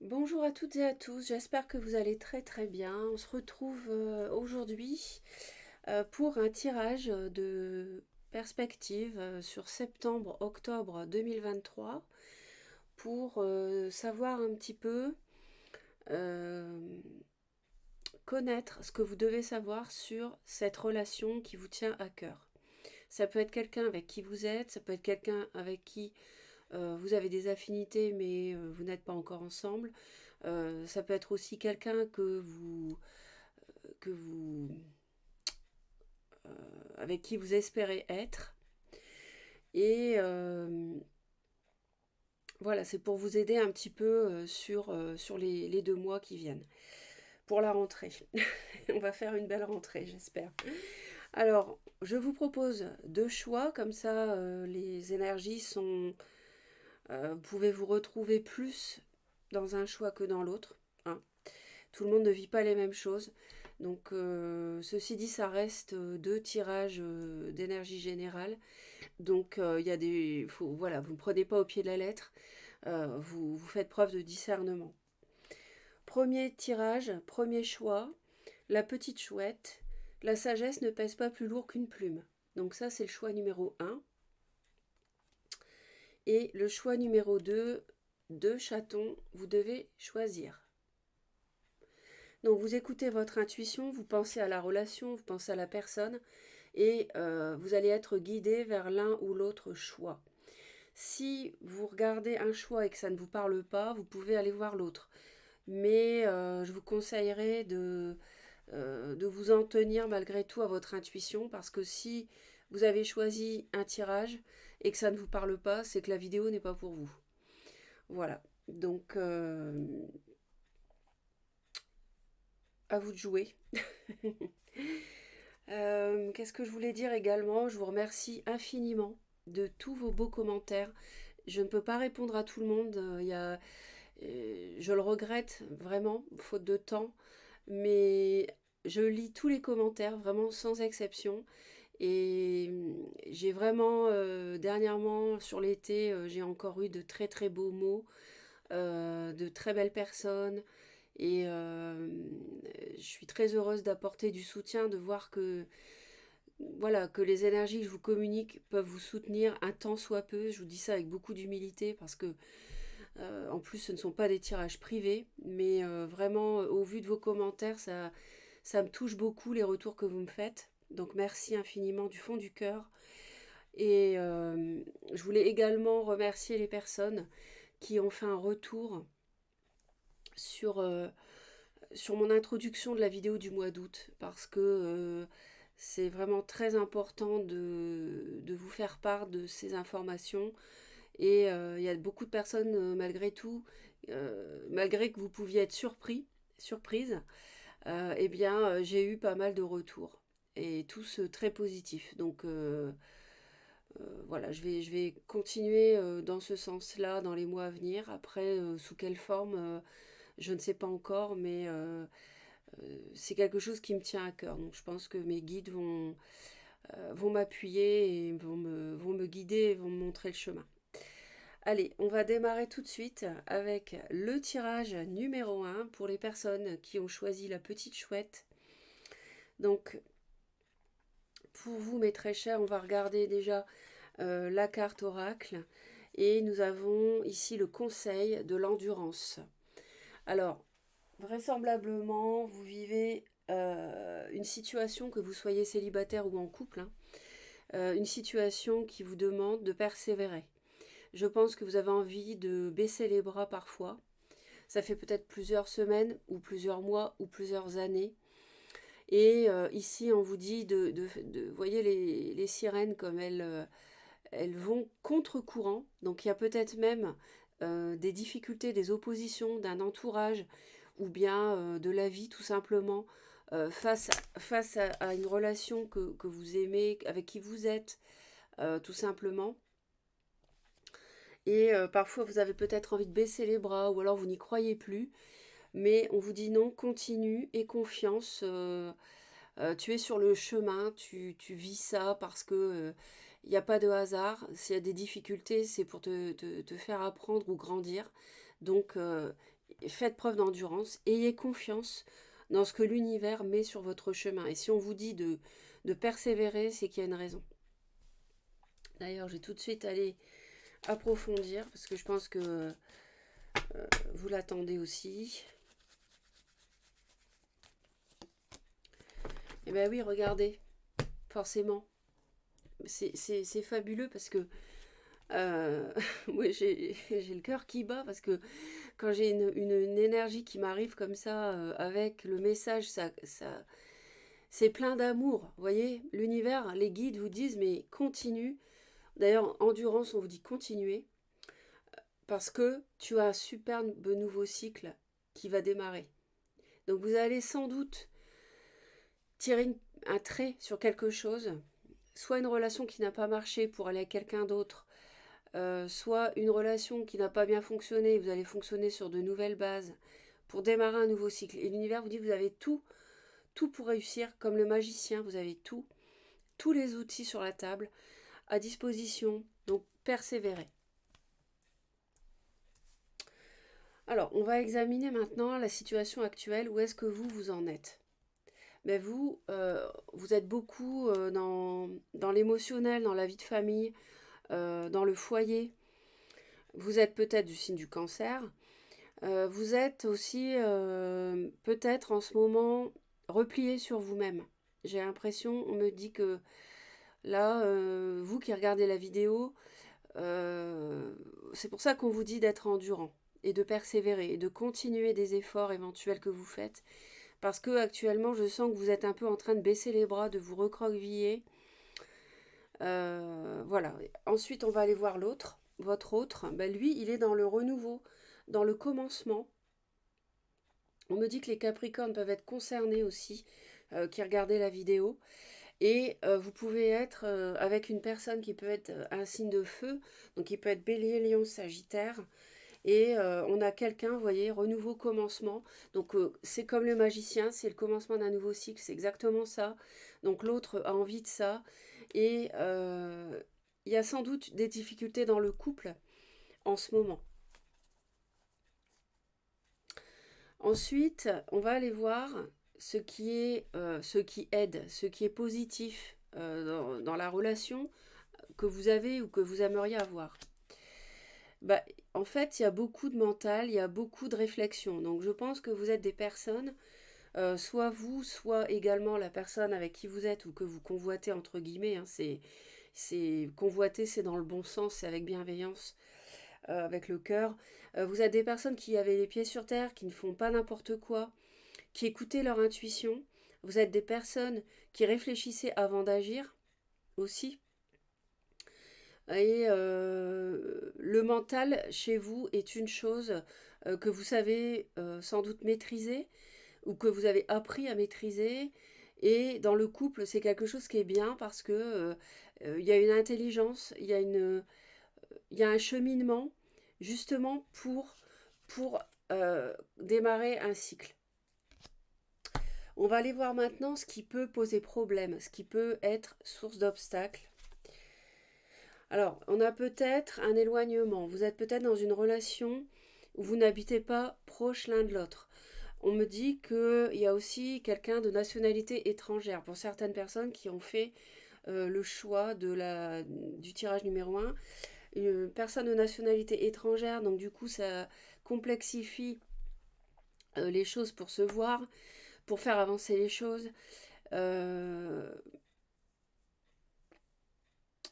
Bonjour à toutes et à tous, j'espère que vous allez très très bien. On se retrouve aujourd'hui pour un tirage de perspective sur septembre-octobre 2023 pour savoir un petit peu euh, connaître ce que vous devez savoir sur cette relation qui vous tient à cœur. Ça peut être quelqu'un avec qui vous êtes, ça peut être quelqu'un avec qui vous avez des affinités mais vous n'êtes pas encore ensemble. Ça peut être aussi quelqu'un que vous avec qui vous espérez être. Et voilà, c'est pour vous aider un petit peu sur les 2 mois qui viennent. Pour la rentrée. On va faire une belle rentrée, j'espère. Alors, je vous propose 2 choix, comme ça les énergies sont... vous pouvez vous retrouver plus dans un choix que dans l'autre, hein. Tout le monde ne vit pas les mêmes choses. Donc, ceci dit, ça reste 2 tirages d'énergie générale. Donc, il y a des. Voilà, vous ne prenez pas au pied de la lettre, vous faites preuve de discernement. Premier tirage, premier choix, la petite chouette. La sagesse ne pèse pas plus lourd qu'une plume. Donc, ça, c'est le choix numéro un. Et le choix numéro 2, deux chatons, vous devez choisir. Donc vous écoutez votre intuition, vous pensez à la relation, vous pensez à la personne et vous allez être guidé vers l'un ou l'autre choix. Si vous regardez un choix et que ça ne vous parle pas, vous pouvez aller voir l'autre. Mais je vous conseillerais de vous en tenir malgré tout à votre intuition parce que si vous avez choisi un tirage et que ça ne vous parle pas, c'est que la vidéo n'est pas pour vous. Voilà. Donc, à vous de jouer. Qu'est-ce que je voulais dire également? Je vous remercie infiniment de tous vos beaux commentaires. Je ne peux pas répondre à tout le monde. Je le regrette vraiment, faute de temps. Mais je lis tous les commentaires, vraiment sans exception. Et j'ai vraiment, dernièrement, sur l'été, j'ai encore eu de très très beaux mots, de très belles personnes. Et je suis très heureuse d'apporter du soutien, de voir que voilà, que les énergies que je vous communique peuvent vous soutenir un tant soit peu. Je vous dis ça avec beaucoup d'humilité parce que, en plus, ce ne sont pas des tirages privés, mais vraiment, au vu de vos commentaires, ça me touche beaucoup les retours que vous me faites. Donc, merci infiniment du fond du cœur. Et je voulais également remercier les personnes qui ont fait un retour sur, sur mon introduction de la vidéo du mois d'août parce que c'est vraiment très important de vous faire part de ces informations. Et il y a beaucoup de personnes, malgré tout, malgré que vous pouviez être surprise, eh bien, j'ai eu pas mal de retours. Et tous très positifs. Donc voilà, je vais continuer dans ce sens-là dans les mois à venir. Après, sous quelle forme, je ne sais pas encore, mais c'est quelque chose qui me tient à cœur. Donc je pense que mes guides vont m'appuyer et vont me guider et vont me montrer le chemin. Allez, on va démarrer tout de suite avec le tirage numéro un pour les personnes qui ont choisi la petite chouette. Donc, pour vous, mes très chers, on va regarder déjà la carte oracle et nous avons ici le conseil de l'endurance. Alors, vraisemblablement, vous vivez une situation, que vous soyez célibataire ou en couple, hein, une situation qui vous demande de persévérer. Je pense que vous avez envie de baisser les bras parfois. Ça fait peut-être plusieurs semaines ou plusieurs mois ou plusieurs années. Et ici, on vous dit voyez les sirènes comme elles vont contre-courant. Donc il y a peut-être même des difficultés, des oppositions d'un entourage ou bien de la vie tout simplement face à une relation que vous aimez, avec qui vous êtes tout simplement. Et parfois vous avez peut-être envie de baisser les bras ou alors vous n'y croyez plus. Mais on vous dit non, continue et confiance. Tu es sur le chemin, tu vis ça parce que il n'y a pas de hasard. S'il y a des difficultés, c'est pour te faire apprendre ou grandir. Donc faites preuve d'endurance, ayez confiance dans ce que l'univers met sur votre chemin. Et si on vous dit de persévérer, c'est qu'il y a une raison. D'ailleurs, je vais tout de suite aller approfondir, parce que je pense que vous l'attendez aussi. Eh bien oui, regardez, forcément. C'est fabuleux parce que moi j'ai le cœur qui bat parce que quand j'ai une énergie qui m'arrive comme ça avec le message, c'est plein d'amour. Vous voyez, l'univers, les guides vous disent mais continue. D'ailleurs, endurance, on vous dit continuer parce que tu as un superbe nouveau cycle qui va démarrer. Donc vous allez sans doute tirer un trait sur quelque chose, soit une relation qui n'a pas marché pour aller à quelqu'un d'autre, soit une relation qui n'a pas bien fonctionné, vous allez fonctionner sur de nouvelles bases pour démarrer un nouveau cycle. Et l'univers vous dit vous avez tout pour réussir, comme le magicien, vous avez tous les outils sur la table à disposition, donc persévérez. Alors, on va examiner maintenant la situation actuelle, où est-ce que vous en êtes. Mais vous êtes beaucoup dans l'émotionnel, dans la vie de famille, dans le foyer. Vous êtes peut-être du signe du cancer. Vous êtes aussi peut-être en ce moment replié sur vous-même. J'ai l'impression, on me dit que là, vous qui regardez la vidéo, c'est pour ça qu'on vous dit d'être endurant et de persévérer et de continuer des efforts éventuels que vous faites. Parce que actuellement, je sens que vous êtes un peu en train de baisser les bras, de vous recroqueviller. Voilà. Ensuite, on va aller voir l'autre. Votre autre, ben lui, il est dans le renouveau, dans le commencement. On me dit que les Capricornes peuvent être concernés aussi, qui regardaient la vidéo. Et vous pouvez être avec une personne qui peut être un signe de feu, donc qui peut être Bélier, Lion, Sagittaire. Et on a quelqu'un, vous voyez, renouveau, commencement. Donc c'est comme le magicien, c'est le commencement d'un nouveau cycle, c'est exactement ça. Donc l'autre a envie de ça. Et il y a sans doute des difficultés dans le couple en ce moment. Ensuite, on va aller voir ce qui aide, ce qui est positif dans la relation que vous avez ou que vous aimeriez avoir. Bah, en fait, il y a beaucoup de mental, il y a beaucoup de réflexion. Donc je pense que vous êtes des personnes, soit vous, soit également la personne avec qui vous êtes ou que vous convoitez, entre guillemets. Hein, c'est convoiter, c'est dans le bon sens, c'est avec bienveillance, avec le cœur. Vous êtes des personnes qui avaient les pieds sur terre, qui ne font pas n'importe quoi, qui écoutaient leur intuition. Vous êtes des personnes qui réfléchissaient avant d'agir aussi. Et le mental chez vous est une chose que vous savez sans doute maîtriser ou que vous avez appris à maîtriser. Et dans le couple, c'est quelque chose qui est bien parce que il y a une intelligence, il y a un cheminement justement pour démarrer un cycle. On va aller voir maintenant ce qui peut poser problème, ce qui peut être source d'obstacles. Alors, on a peut-être un éloignement. Vous êtes peut-être dans une relation où vous n'habitez pas proche l'un de l'autre. On me dit qu'il y a aussi quelqu'un de nationalité étrangère. Pour certaines personnes qui ont fait le choix du tirage numéro 1, une personne de nationalité étrangère, donc du coup ça complexifie les choses pour se voir, pour faire avancer les choses.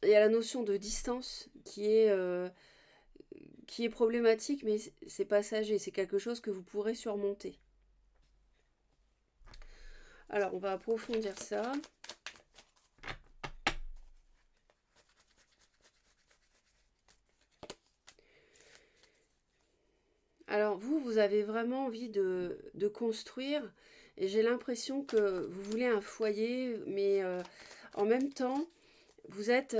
Il y a la notion de distance qui est problématique, mais c'est passager, c'est quelque chose que vous pourrez surmonter. Alors, on va approfondir ça. Alors, vous avez vraiment envie de construire, et j'ai l'impression que vous voulez un foyer, mais en même temps, vous êtes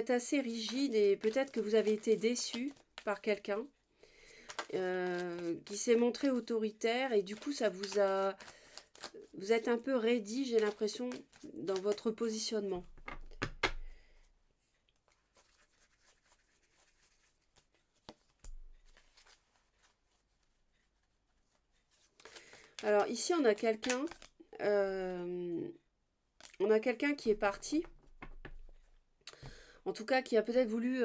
assez rigide et peut-être que vous avez été déçu par quelqu'un qui s'est montré autoritaire et du coup ça vous êtes un peu raidi, j'ai l'impression, dans votre positionnement. Alors ici, on a quelqu'un qui est parti, en tout cas qui a peut-être voulu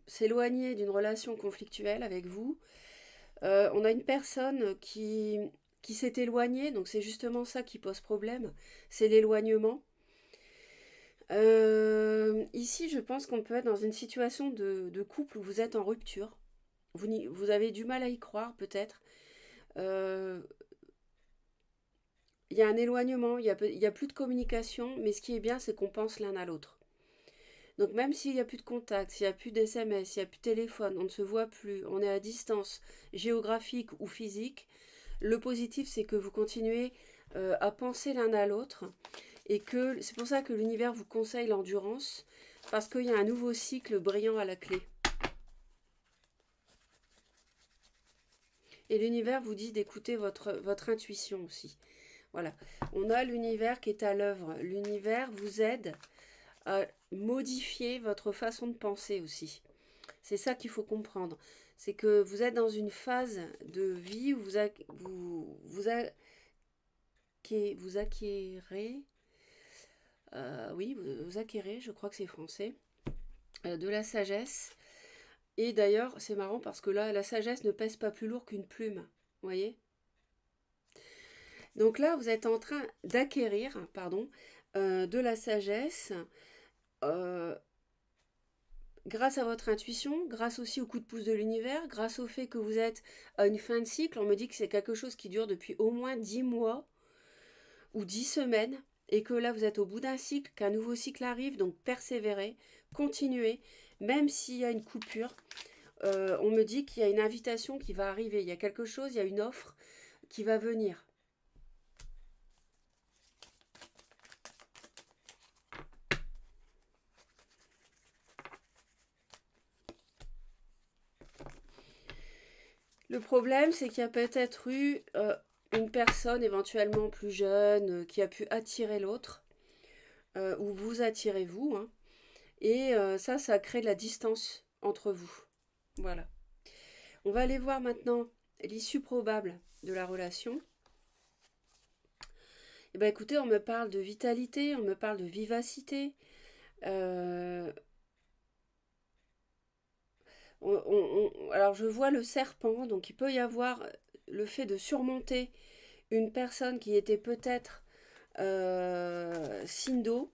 s'éloigner d'une relation conflictuelle avec vous. On a une personne qui s'est éloignée, donc c'est justement ça qui pose problème, c'est l'éloignement. Ici, je pense qu'on peut être dans une situation de couple où vous êtes en rupture. Vous avez du mal à y croire, peut-être. Euh, Il y a un éloignement, il y a plus de communication, mais ce qui est bien, c'est qu'on pense l'un à l'autre. Donc même s'il n'y a plus de contact, s'il n'y a plus d'SMS, s'il n'y a plus de téléphone, on ne se voit plus, on est à distance géographique ou physique, le positif, c'est que vous continuez à penser l'un à l'autre et que c'est pour ça que l'univers vous conseille l'endurance, parce qu'il y a un nouveau cycle brillant à la clé. Et l'univers vous dit d'écouter votre intuition aussi. Voilà. On a l'univers qui est à l'œuvre. L'univers vous aide à modifier votre façon de penser aussi. C'est ça qu'il faut comprendre. C'est que vous êtes dans une phase de vie où vous acquérez, oui, vous acquérez, je crois que c'est français, de la sagesse. Et d'ailleurs, c'est marrant parce que là, la sagesse ne pèse pas plus lourd qu'une plume. Vous voyez? Donc là, vous êtes en train d'acquérir, pardon, de la sagesse euh, grâce à votre intuition, grâce aussi au coup de pouce de l'univers, grâce au fait que vous êtes à une fin de cycle. On me dit que c'est quelque chose qui dure depuis au moins 10 mois ou 10 semaines et que là, vous êtes au bout d'un cycle, qu'un nouveau cycle arrive, donc persévérez, continuez, même s'il y a une coupure. On me dit qu'il y a une invitation qui va arriver, il y a quelque chose, il y a une offre qui va venir. Le problème, c'est qu'il y a peut-être eu une personne éventuellement plus jeune qui a pu attirer l'autre, ou vous attirez vous, hein, et ça crée de la distance entre vous. Voilà. On va aller voir maintenant l'issue probable de la relation. Eh bien, écoutez, on me parle de vitalité, on me parle de vivacité. Euh, alors, je vois le serpent, donc il peut y avoir le fait de surmonter une personne qui était peut-être signe d'eau.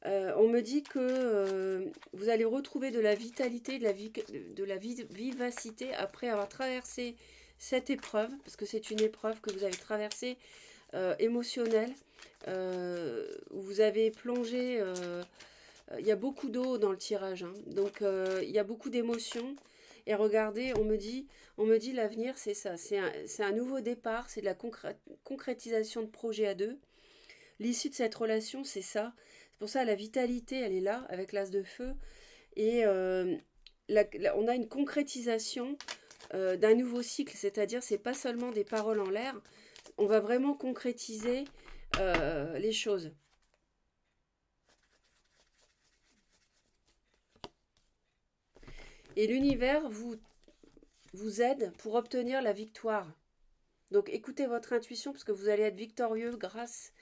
On me dit que vous allez retrouver de la vitalité, de la vivacité après avoir traversé cette épreuve, parce que c'est une épreuve que vous avez traversée émotionnelle, où vous avez plongé. Il y a beaucoup d'eau dans le tirage, hein, donc il y a beaucoup d'émotions. Et regardez, on me dit l'avenir, c'est ça, c'est un nouveau départ, c'est de la concrétisation de projets à deux. L'issue de cette relation, c'est ça. C'est pour ça la vitalité, elle est là, avec l'as de feu. Et on a une concrétisation d'un nouveau cycle, c'est-à-dire c'est pas seulement des paroles en l'air, on va vraiment concrétiser les choses. Et l'univers vous aide pour obtenir la victoire. Donc écoutez votre intuition parce que vous allez être victorieux grâce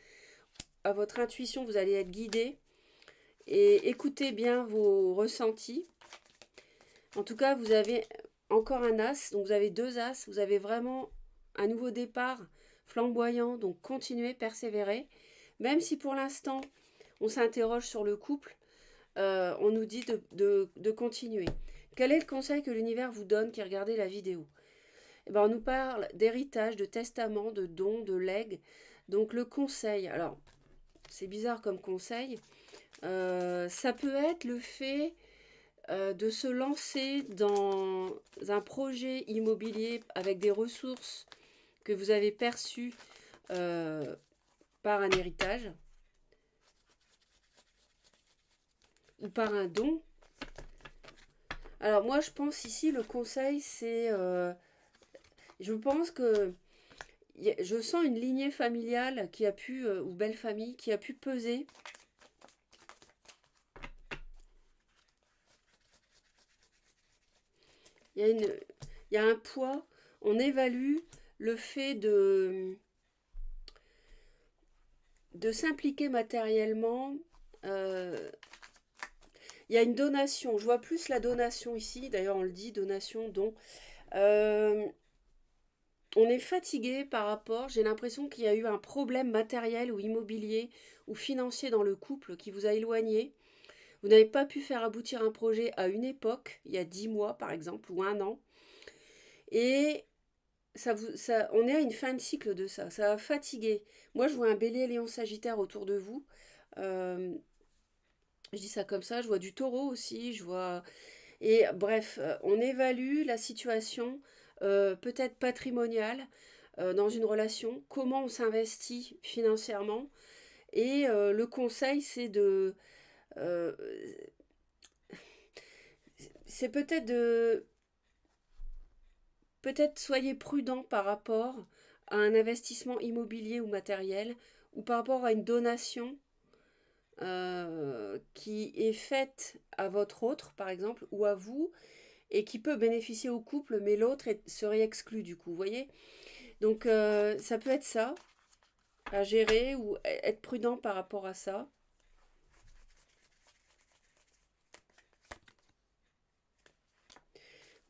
à votre intuition, vous allez être guidé. Et écoutez bien vos ressentis. En tout cas, vous avez encore un as, donc vous avez deux as, vous avez vraiment un nouveau départ flamboyant, donc continuez, persévérez. Même si pour l'instant, on s'interroge sur le couple, on nous dit de continuer. Quel est le conseil que l'univers vous donne qui regardez la vidéo? Eh ben, on nous parle d'héritage, de testament, de dons, de legs. Donc le conseil, alors c'est bizarre comme conseil, ça peut être le fait de se lancer dans un projet immobilier avec des ressources que vous avez perçues euh, par un héritage ou par un don. Alors moi je pense ici le conseil c'est, je pense que je sens une lignée familiale qui a pu, ou belle famille, qui a pu peser. Il y a, une, il y a un poids, on évalue le fait de s'impliquer matériellement. euh, Il y a une donation, je vois plus la donation ici, d'ailleurs on le dit, donation, don. Euh, on est fatigué par rapport, j'ai l'impression qu'il y a eu un problème matériel ou immobilier ou financier dans le couple qui vous a éloigné. Vous n'avez pas pu faire aboutir un projet à une époque, il y a 10 mois par exemple, ou un an. Et on est à une fin de cycle de ça, ça va fatiguer. Moi je vois un bélier, lion, sagittaire autour de vous. Euh, je dis ça comme ça, je vois du taureau aussi, je vois. Et bref, on évalue la situation peut-être patrimoniale dans une relation, comment on s'investit financièrement. Et le conseil, euh, c'est peut-être soyez prudent par rapport à un investissement immobilier ou matériel, ou par rapport à une donation qui est faite à votre autre, par exemple, ou à vous, et qui peut bénéficier au couple, mais l'autre serait exclu du coup, vous voyez. Donc ça peut être ça, à gérer ou être prudent par rapport à ça.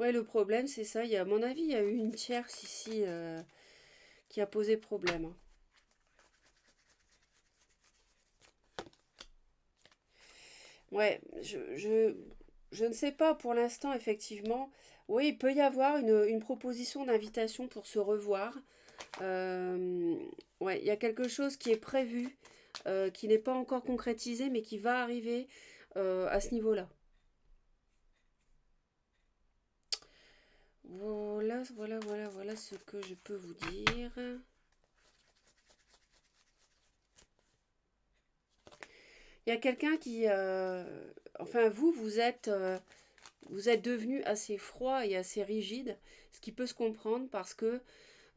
Ouais, le problème c'est ça, à mon avis, il y a eu une tierce ici qui a posé problème, hein. Ouais, je ne sais pas pour l'instant, effectivement. Oui, il peut y avoir une proposition d'invitation pour se revoir. Euh, ouais, il y a quelque chose qui est prévu, qui n'est pas encore concrétisé, mais qui va arriver à ce niveau-là. Voilà ce que je peux vous dire. Il y a quelqu'un qui, enfin vous êtes devenu assez froid et assez rigide, ce qui peut se comprendre parce que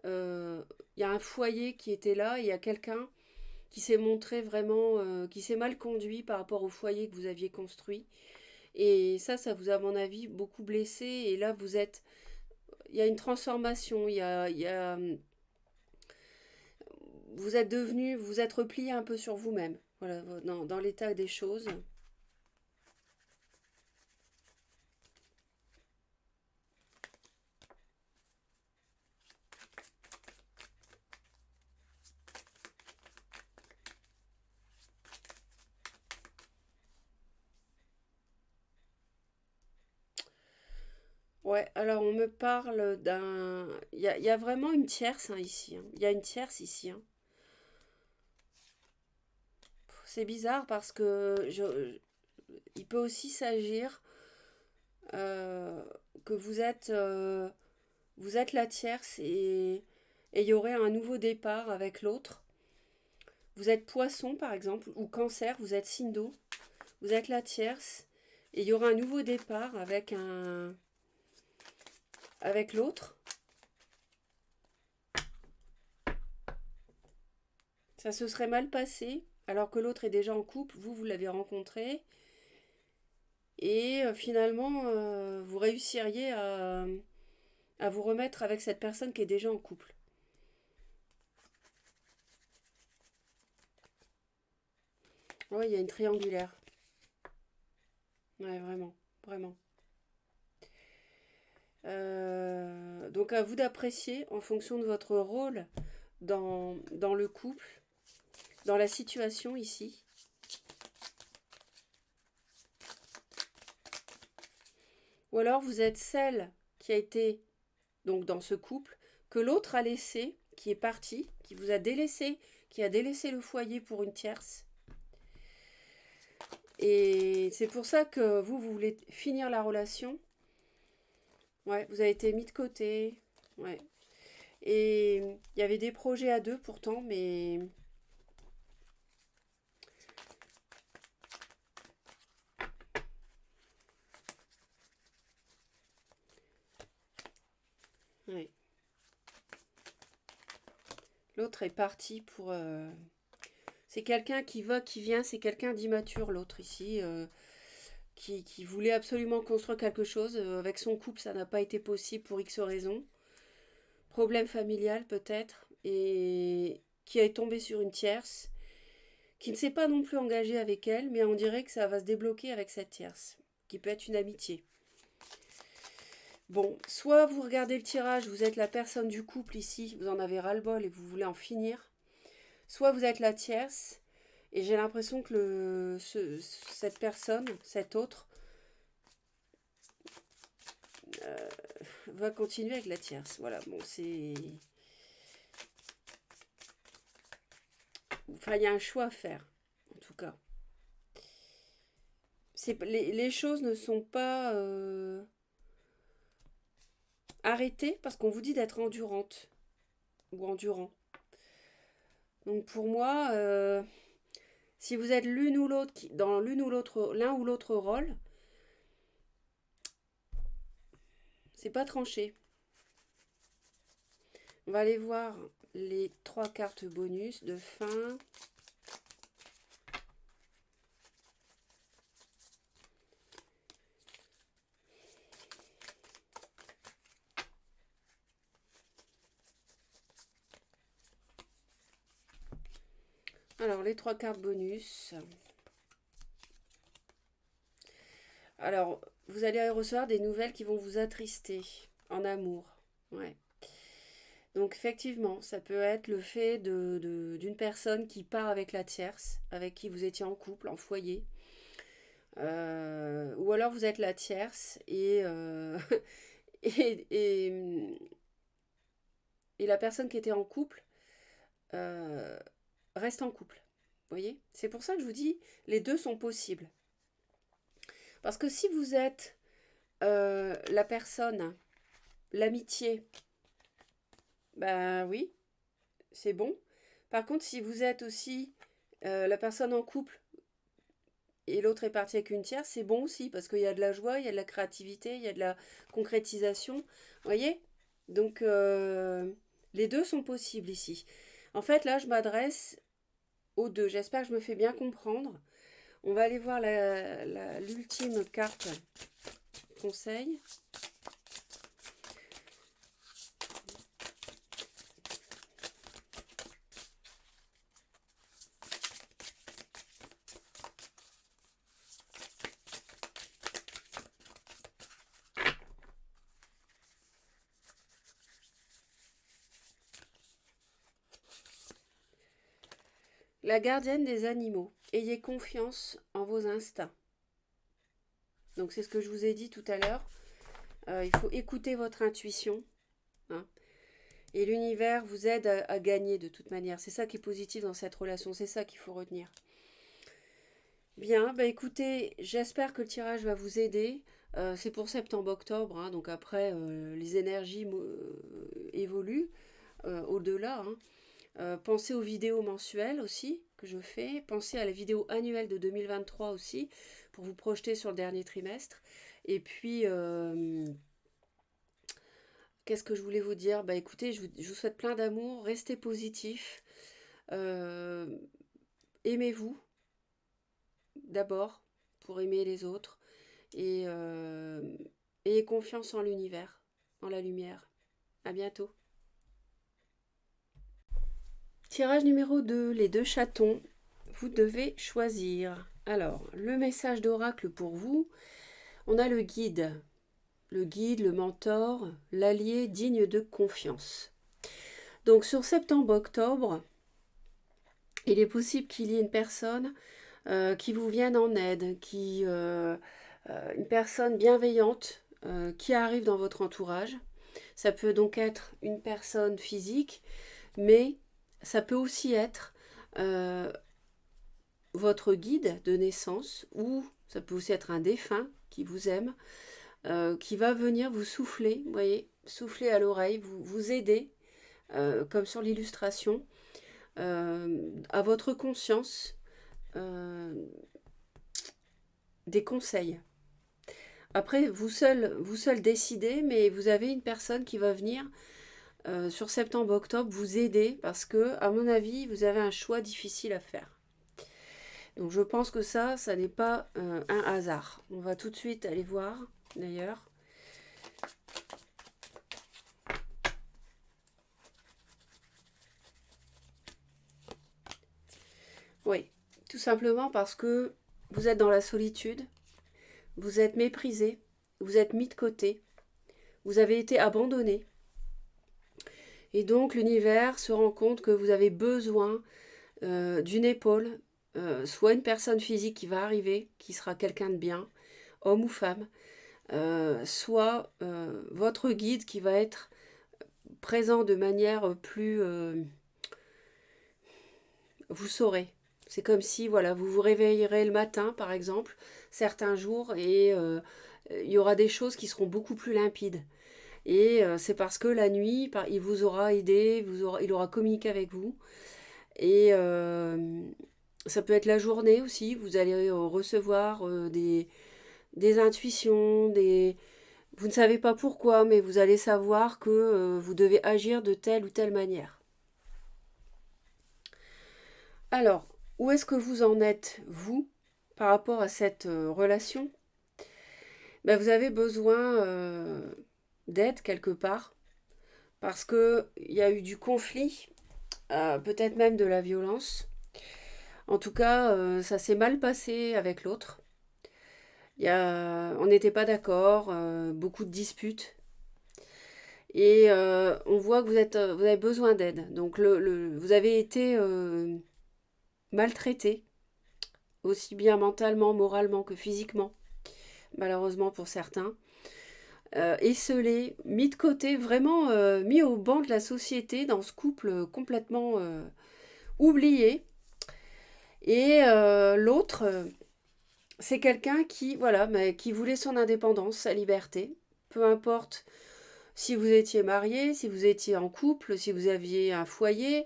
il y a un foyer qui était là, et il y a quelqu'un qui s'est montré vraiment, qui s'est mal conduit par rapport au foyer que vous aviez construit. Et ça vous a, à mon avis, beaucoup blessé. Et là, il y a une transformation, vous êtes replié un peu sur vous-même. Voilà, dans l'état des choses. Ouais, alors on me parle d'un. Il y a vraiment une tierce hein, ici, hein. Il y a une tierce ici, hein. C'est bizarre parce que il peut aussi s'agir euh, que vous êtes la tierce et il y aurait un nouveau départ avec l'autre. Vous êtes poisson par exemple, ou cancer, vous êtes signe d'eau, vous êtes la tierce et il y aura un nouveau départ avec l'autre. Ça se serait mal passé alors que l'autre est déjà en couple, vous l'avez rencontré et finalement vous réussiriez à vous remettre avec cette personne qui est déjà en couple. Oui, il y a une triangulaire. Ouais, vraiment, vraiment. Donc à vous d'apprécier en fonction de votre rôle dans le couple, dans la situation ici. Ou alors vous êtes celle qui a été donc dans ce couple, que l'autre a laissé, qui est parti, qui vous a délaissé, qui a délaissé le foyer pour une tierce. Et c'est pour ça que vous voulez finir la relation. Ouais, vous avez été mis de côté. Ouais. Et il y avait des projets à deux pourtant, mais ouais. L'autre est parti pour. C'est quelqu'un qui va, qui vient, c'est quelqu'un d'immature, l'autre ici, qui voulait absolument construire quelque chose. Avec son couple, ça n'a pas été possible pour X raisons. problème familial peut-être, et qui est tombé sur une tierce, qui ne s'est pas non plus engagée avec elle, mais on dirait que ça va se débloquer avec cette tierce, qui peut être une amitié. Bon, soit vous regardez le tirage, vous êtes la personne du couple ici, vous en avez ras-le-bol et vous voulez en finir, soit vous êtes la tierce, et j'ai l'impression que cette personne, cet autre, va continuer avec la tierce. Voilà, bon, c'est... Enfin, il y a un choix à faire, en tout cas. Les choses ne sont pas arrêtées parce qu'on vous dit d'être endurante ou endurant. Donc pour moi, si vous êtes l'une ou l'autre dans l'un ou l'autre rôle, c'est pas tranché. On va aller voir les 3 cartes bonus de fin. Alors, les 3 cartes bonus. Alors, vous allez recevoir des nouvelles qui vont vous attrister en amour. Ouais. Donc, effectivement, ça peut être le fait d'une personne qui part avec la tierce, avec qui vous étiez en couple, en foyer. Ou alors vous êtes la tierce et, et, et la personne qui était en couple euh, reste en couple. Vous voyez? C'est pour ça que je vous dis, les deux sont possibles. Parce que si vous êtes la personne, l'amitié, ben oui, c'est bon. Par contre, si vous êtes aussi la personne en couple et l'autre est parti avec une tierce, c'est bon aussi, parce qu'il y a de la joie, il y a de la créativité, il y a de la concrétisation. Vous voyez? Donc, les deux sont possibles ici. En fait, là, je m'adresse aux deux. J'espère que je me fais bien comprendre. On va aller voir l'ultime carte conseil. La gardienne des animaux. Ayez confiance en vos instincts. Donc c'est ce que je vous ai dit tout à l'heure. Il faut écouter votre intuition. Hein, et l'univers vous aide à gagner de toute manière. C'est ça qui est positif dans cette relation. C'est ça qu'il faut retenir. Bien, bah écoutez, j'espère que le tirage va vous aider. C'est pour septembre-octobre. Hein, donc après, les énergies évoluent au-delà. Hein. Pensez aux vidéos mensuelles aussi que je fais. Pensez à la vidéo annuelle de 2023 aussi pour vous projeter sur le dernier trimestre. Et puis, qu'est-ce que je voulais vous dire? Bah écoutez, je vous souhaite plein d'amour. Restez positif. Aimez-vous d'abord pour aimer les autres. Et ayez confiance en l'univers, en la lumière. À bientôt. Tirage numéro 2, les 2 chatons. Vous devez choisir. Alors, le message d'oracle pour vous, on a le guide. Le guide, le mentor, l'allié digne de confiance. Donc sur septembre-octobre, il est possible qu'il y ait une personne qui vous vienne en aide, une personne bienveillante qui arrive dans votre entourage. Ça peut donc être une personne physique, mais ça peut aussi être votre guide de naissance, ou ça peut aussi être un défunt qui vous aime, qui va venir vous souffler, vous voyez, souffler à l'oreille, vous aider, comme sur l'illustration, à votre conscience, des conseils. Après, vous seul décidez, mais vous avez une personne qui va venir sur septembre-octobre vous aider parce que, à mon avis, vous avez un choix difficile à faire. Donc je pense que ça n'est pas un hasard. On va tout de suite aller voir, d'ailleurs. Oui, tout simplement parce que vous êtes dans la solitude, vous êtes méprisé, vous êtes mis de côté, vous avez été abandonné. Et donc l'univers se rend compte que vous avez besoin d'une épaule, soit une personne physique qui va arriver, qui sera quelqu'un de bien, homme ou femme, soit votre guide qui va être présent de manière plus... vous saurez. C'est comme si, voilà, vous vous réveillerez le matin, par exemple, certains jours, et il y aura des choses qui seront beaucoup plus limpides. Et c'est parce que la nuit, il vous aura aidé, il aura communiqué avec vous. Et ça peut être la journée aussi, vous allez recevoir des intuitions, vous ne savez pas pourquoi, mais vous allez savoir que vous devez agir de telle ou telle manière. Alors, où est-ce que vous en êtes, vous, par rapport à cette relation? Ben, vous avez besoin d'aide quelque part, parce qu'il y a eu du conflit, peut-être même de la violence. En tout cas, ça s'est mal passé avec l'autre. On n'était pas d'accord, beaucoup de disputes. Et on voit que vous avez besoin d'aide. Donc vous avez été maltraité, aussi bien mentalement, moralement que physiquement, malheureusement pour certains. Esselé, mis de côté, vraiment mis au banc de la société dans ce couple complètement oublié. Et l'autre, c'est quelqu'un qui, voilà, mais qui voulait son indépendance, sa liberté, peu importe si vous étiez marié, si vous étiez en couple, si vous aviez un foyer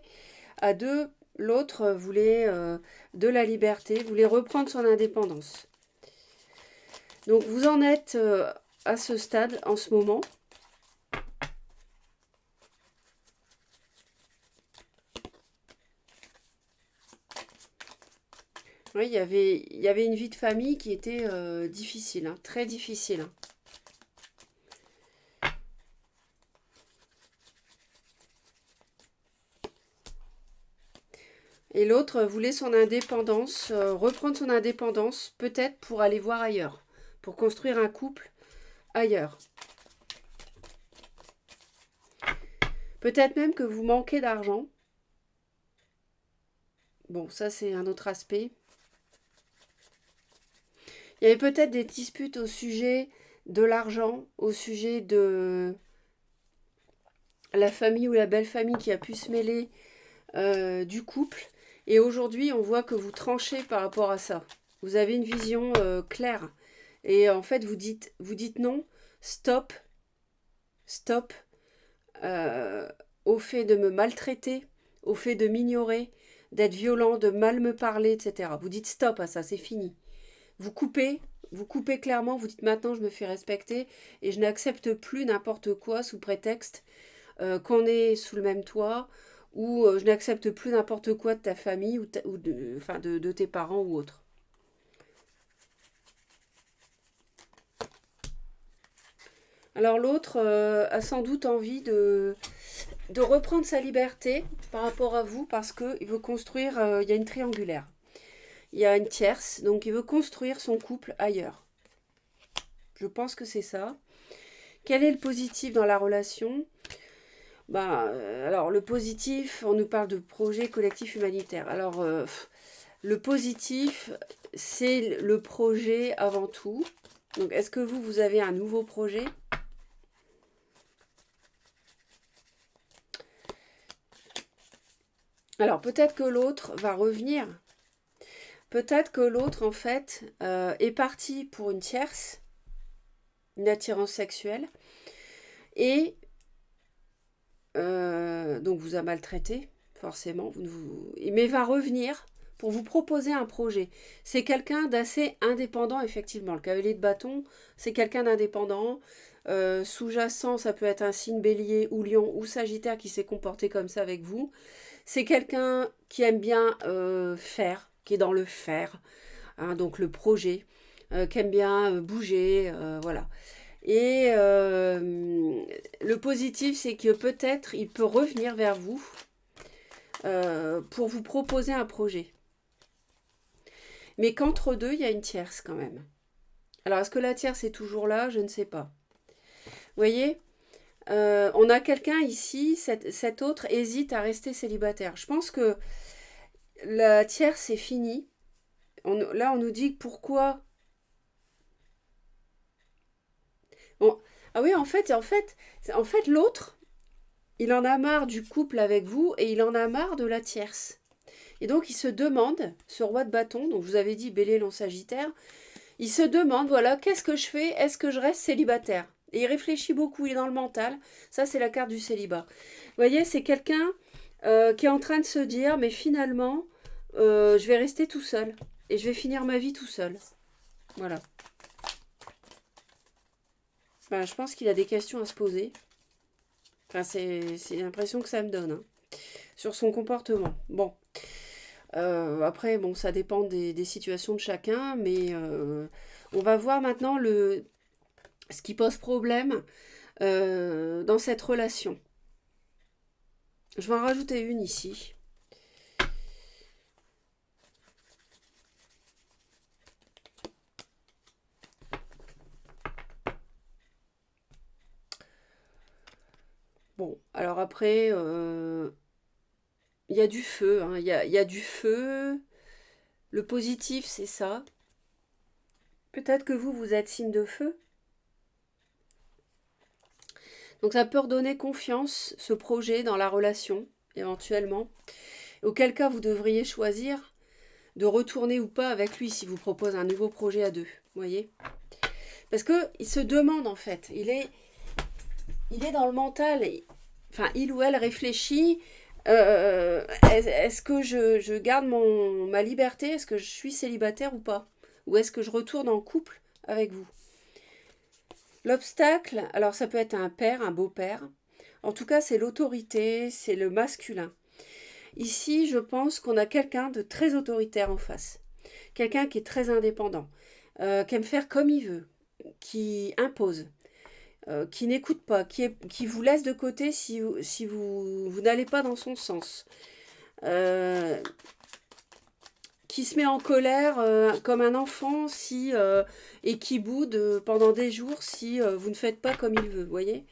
à deux, l'autre voulait de la liberté, voulait reprendre son indépendance. Donc vous en êtes à ce stade en ce moment. Oui, il y avait une vie de famille qui était difficile, hein, très difficile, hein. Et l'autre voulait son indépendance, reprendre son indépendance, peut-être pour aller voir ailleurs, pour construire un couple ailleurs. Peut-être même que vous manquez d'argent. Bon, ça c'est un autre aspect. Il y avait peut-être des disputes au sujet de l'argent, au sujet de la famille ou la belle famille qui a pu se mêler du couple. Et aujourd'hui, on voit que vous tranchez par rapport à ça. Vous avez une vision claire. Et en fait, vous dites non, stop, stop au fait de me maltraiter, au fait de m'ignorer, d'être violent, de mal me parler, etc. Vous dites stop à ça, c'est fini. Vous coupez clairement, vous dites maintenant je me fais respecter et je n'accepte plus n'importe quoi sous prétexte qu'on est sous le même toit ou je n'accepte plus n'importe quoi de ta famille ou de tes parents ou autres. Alors l'autre a sans doute envie de reprendre sa liberté par rapport à vous parce qu'il veut construire, il y a une triangulaire. Il y a une tierce, donc il veut construire son couple ailleurs. Je pense que c'est ça. Quel est le positif dans la relation? Alors le positif, on nous parle de projet collectif humanitaire. Alors le positif, c'est le projet avant tout. Donc est-ce que vous avez un nouveau projet? Alors peut-être que l'autre va revenir. Peut-être que l'autre, en fait, est parti pour une tierce, une attirance sexuelle, et donc vous a maltraité, forcément, mais va revenir pour vous proposer un projet. C'est quelqu'un d'assez indépendant, effectivement. Le cavalier de bâton, c'est quelqu'un d'indépendant. Sous-jacent, ça peut être un signe bélier ou lion ou sagittaire qui s'est comporté comme ça avec vous. C'est quelqu'un qui aime bien faire, qui est dans le faire, hein, donc le projet, qui aime bien bouger, voilà. Et le positif, c'est que peut-être il peut revenir vers vous pour vous proposer un projet. mais qu'entre deux, il y a une tierce quand même. Alors, est-ce que la tierce est toujours là? Je ne sais pas. Vous voyez, on a quelqu'un ici, cet autre hésite à rester célibataire. Je pense que la tierce est finie. Là, on nous dit pourquoi. Bon, ah oui, en fait, l'autre, il en a marre du couple avec vous et il en a marre de la tierce. Et donc, il se demande, ce roi de bâton, donc je vous avais dit Bélier, Lion, Sagittaire, il se demande, voilà, qu'est-ce que je fais? Est-ce que je reste célibataire? Et il réfléchit beaucoup, il est dans le mental. Ça, c'est la carte du célibat. Vous voyez, c'est quelqu'un qui est en train de se dire, mais finalement, je vais rester tout seul. Et je vais finir ma vie tout seul. Voilà. Ben, je pense qu'il a des questions à se poser. Enfin, c'est l'impression que ça me donne, hein, sur son comportement. Bon. Après, bon, ça dépend des situations de chacun, mais on va voir maintenant ce qui pose problème dans cette relation. Je vais en rajouter une ici. Bon, alors après, il y a du feu, hein, il y a du feu. Le positif, c'est ça. Peut-être que vous êtes signe de feu. Donc ça peut redonner confiance, ce projet dans la relation, éventuellement. Auquel cas, vous devriez choisir de retourner ou pas avec lui si vous propose un nouveau projet à deux. Vous voyez? Parce qu'il se demande en fait. Il est dans le mental. Enfin, il ou elle réfléchit. Est-ce que je garde ma liberté? Est-ce que je suis célibataire ou pas? Ou est-ce que je retourne en couple avec vous? L'obstacle, alors ça peut être un père, un beau-père. En tout cas, c'est l'autorité, c'est le masculin. Ici, je pense qu'on a quelqu'un de très autoritaire en face. Quelqu'un qui est très indépendant, qui aime faire comme il veut, qui impose, qui n'écoute pas, qui vous laisse de côté si vous n'allez pas dans son sens. Qui se met en colère comme un enfant et qui boude pendant des jours si vous ne faites pas comme il veut, vous voyez.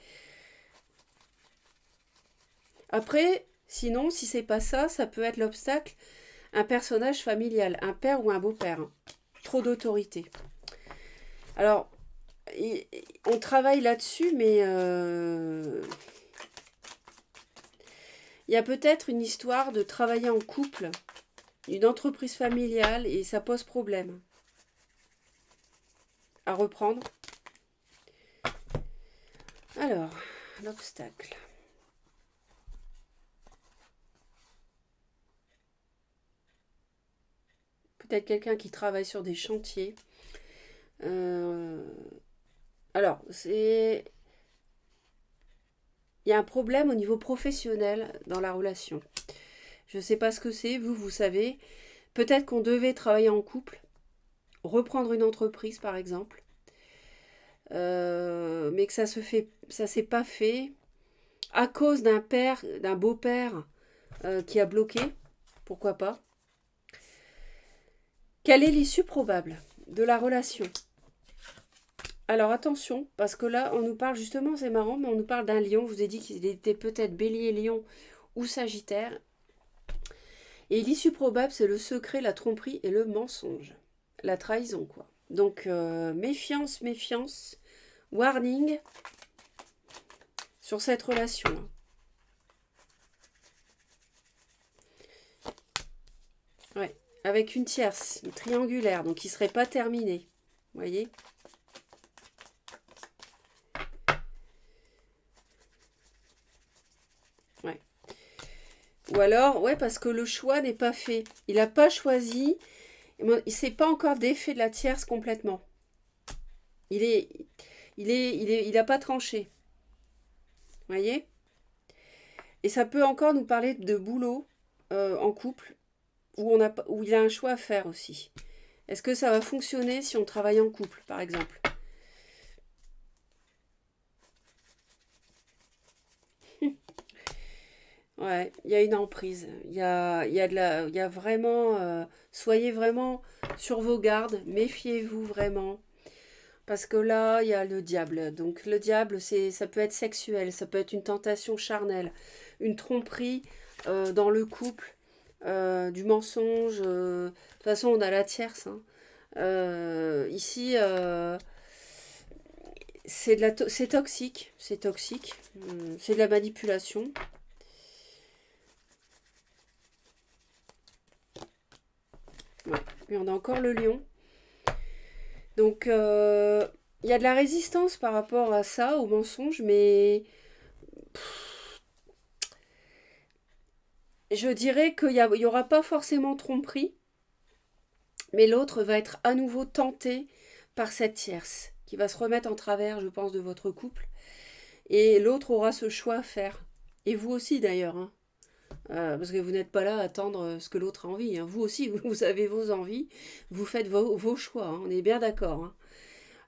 Après, sinon, si c'est pas ça, ça peut être l'obstacle, un personnage familial, un père ou un beau-père. Hein. Trop d'autorité. Alors, on travaille là-dessus, mais il y a peut-être une histoire de travailler en couple, une entreprise familiale, et ça pose problème. À reprendre. Alors, l'obstacle. Peut-être quelqu'un qui travaille sur des chantiers. Alors, il y a un problème au niveau professionnel dans la relation. Je ne sais pas ce que c'est, vous savez. Peut-être qu'on devait travailler en couple, reprendre une entreprise par exemple, mais que ça s'est pas fait à cause d'un beau-père qui a bloqué. Pourquoi pas? Quelle est l'issue probable de la relation? Alors attention, parce que là, on nous parle justement, c'est marrant, mais on nous parle d'un lion. Je vous ai dit qu'il était peut-être bélier, lion ou sagittaire. Et l'issue probable, c'est le secret, la tromperie et le mensonge. La trahison, quoi. Donc, méfiance, méfiance, warning sur cette relation. Ouais, avec une tierce, une triangulaire, donc qui ne serait pas terminée. Vous voyez? Ouais. Ou alors, ouais, parce que le choix n'est pas fait. Il n'a pas choisi. Il ne s'est pas encore défait de la tierce complètement. Il n'a pas tranché. Vous voyez? Et ça peut encore nous parler de boulot en couple, où il a un choix à faire aussi. Est-ce que ça va fonctionner si on travaille en couple, par exemple? Ouais, il y a une emprise. Il y a vraiment. Soyez vraiment sur vos gardes. Méfiez-vous vraiment. Parce que là, il y a le diable. Donc le diable, ça peut être sexuel, ça peut être une tentation charnelle, une tromperie dans le couple, du mensonge. De toute façon, on a la tierce, hein. Ici, c'est toxique, c'est toxique. C'est de la manipulation. Ouais. Et on a encore le lion. Donc, il y a de la résistance par rapport à ça, au mensonge, mais je dirais il y aura pas forcément tromperie, mais l'autre va être à nouveau tenté par cette tierce, qui va se remettre en travers, je pense, de votre couple. Et l'autre aura ce choix à faire. Et vous aussi d'ailleurs, hein. Parce que vous n'êtes pas là à attendre ce que l'autre a envie, hein. Vous aussi, vous avez vos envies, vous faites vos choix, hein. On est bien d'accord, hein.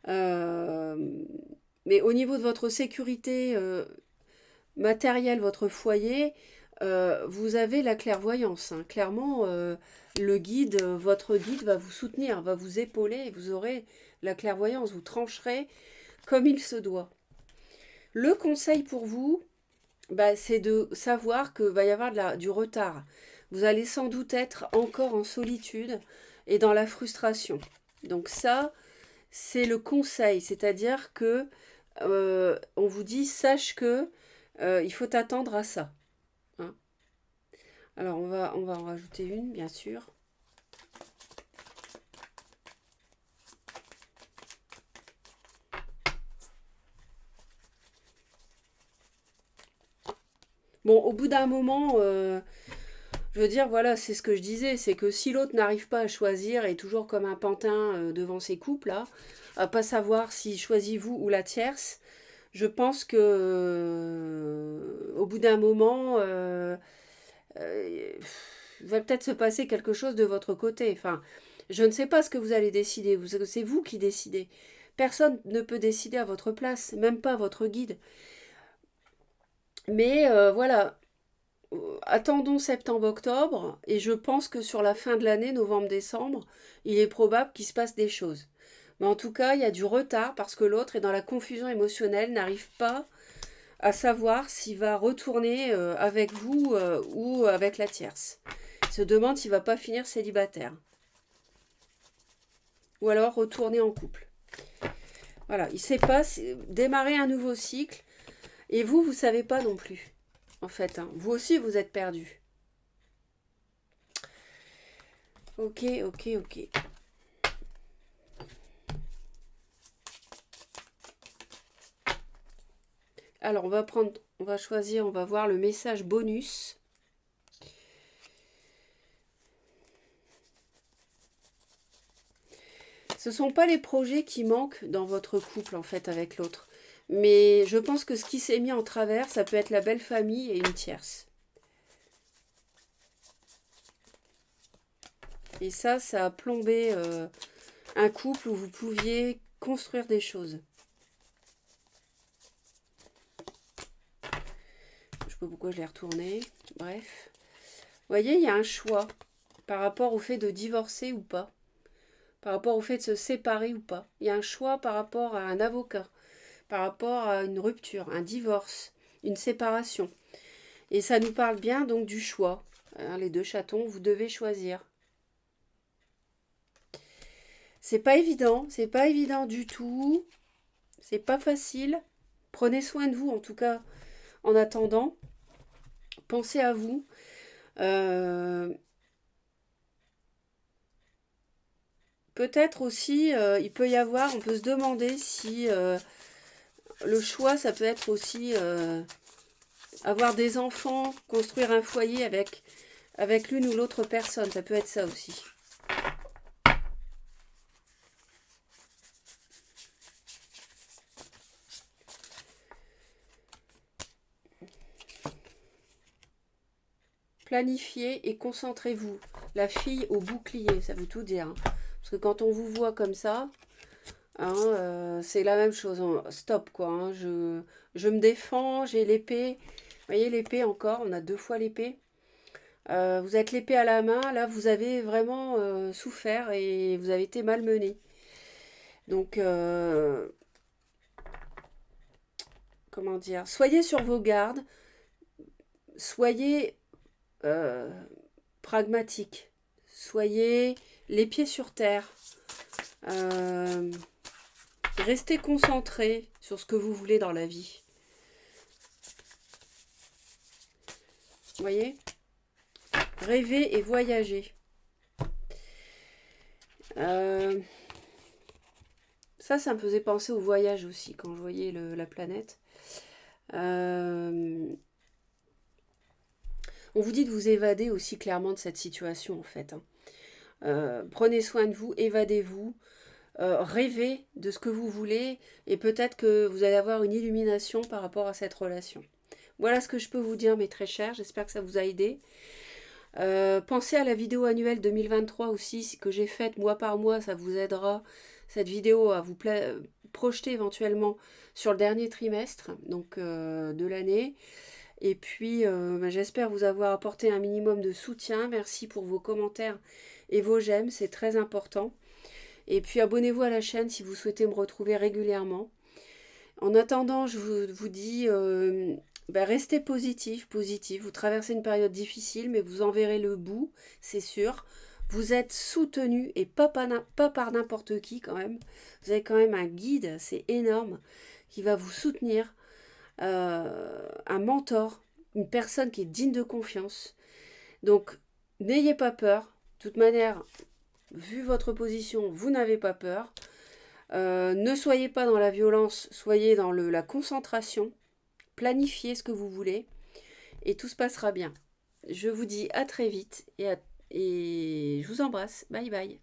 Euh, mais au niveau de votre sécurité matérielle, votre foyer, vous avez la clairvoyance, hein. Clairement, votre guide va vous soutenir, va vous épauler, et vous aurez la clairvoyance, vous trancherez comme il se doit. Le conseil pour vous, bah, c'est de savoir que va y avoir du retard. Vous allez sans doute être encore en solitude et dans la frustration. Donc ça, c'est le conseil, c'est-à-dire que on vous dit sache que il faut t'attendre à ça, hein. Alors on va en rajouter une, bien sûr. Bon, au bout d'un moment, je veux dire, voilà, c'est ce que je disais, c'est que si l'autre n'arrive pas à choisir, est toujours comme un pantin devant ses couples, là, à pas savoir s'il choisit vous ou la tierce, je pense que au bout d'un moment, euh, il va peut-être se passer quelque chose de votre côté. Enfin, je ne sais pas ce que vous allez décider. C'est vous qui décidez. Personne ne peut décider à votre place, même pas votre guide. Mais voilà, attendons septembre-octobre, et je pense que sur la fin de l'année, novembre-décembre, il est probable qu'il se passe des choses. Mais en tout cas, il y a du retard parce que l'autre est dans la confusion émotionnelle, n'arrive pas à savoir s'il va retourner avec vous ou avec la tierce. Il se demande s'il va pas finir célibataire. Ou alors retourner en couple. Voilà, il ne sait pas démarrer un nouveau cycle. Et vous ne savez pas non plus. En fait, hein. Vous aussi, vous êtes perdu. Ok, ok, ok. Alors, on va choisir, on va voir le message bonus. Ce ne sont pas les projets qui manquent dans votre couple, en fait, avec l'autre. Mais je pense que ce qui s'est mis en travers, ça peut être la belle famille et une tierce. Et ça a plombé un couple où vous pouviez construire des choses. Je ne sais pas pourquoi je l'ai retourné. Bref. Vous voyez, il y a un choix par rapport au fait de divorcer ou pas, par rapport au fait de se séparer ou pas. Il y a un choix par rapport à un avocat, par rapport à une rupture, un divorce, une séparation. Et ça nous parle bien donc du choix. Hein, les deux chatons, vous devez choisir. C'est pas évident du tout. C'est pas facile. Prenez soin de vous en tout cas en attendant. Pensez à vous. Euh, Peut-être aussi, il peut y avoir, on peut se demander si le choix, ça peut être aussi avoir des enfants, construire un foyer avec l'une ou l'autre personne. Ça peut être ça aussi. Planifiez et concentrez-vous. La fille au bouclier, ça veut tout dire, hein. Parce que quand on vous voit comme ça, hein, c'est la même chose. Stop, quoi, hein. Je me défends, j'ai l'épée. voyez l'épée encore, on a 2 fois l'épée. Vous êtes l'épée à la main, là vous avez vraiment souffert et vous avez été malmené. Donc, comment dire, soyez sur vos gardes, soyez euh, pragmatique, soyez les pieds sur terre, euh, restez concentré sur ce que vous voulez dans la vie. Vous voyez? Rêvez et voyagez. Euh, ça me faisait penser au voyage aussi quand je voyais la planète. On vous dit de vous évader aussi clairement de cette situation en fait, hein. Prenez soin de vous, évadez-vous, rêvez de ce que vous voulez et peut-être que vous allez avoir une illumination par rapport à cette relation. Voilà ce que je peux vous dire mes très chers, j'espère que ça vous a aidé. Pensez à la vidéo annuelle 2023 aussi que j'ai faite mois par mois, ça vous aidera cette vidéo à vous projeter éventuellement sur le dernier trimestre donc de l'année. Et puis j'espère vous avoir apporté un minimum de soutien. Merci pour vos commentaires et vos j'aime, c'est très important. Et puis abonnez-vous à la chaîne si vous souhaitez me retrouver régulièrement. En attendant, je vous dis, restez positif, positif. Vous traversez une période difficile, mais vous en verrez le bout, c'est sûr. Vous êtes soutenu et pas par n'importe qui quand même. Vous avez quand même un guide, c'est énorme, qui va vous soutenir, un mentor, une personne qui est digne de confiance. Donc, n'ayez pas peur. De toute manière, vu votre position, vous n'avez pas peur. Ne soyez pas dans la violence, soyez dans la concentration. Planifiez ce que vous voulez et tout se passera bien. Je vous dis à très vite et je vous embrasse. Bye bye.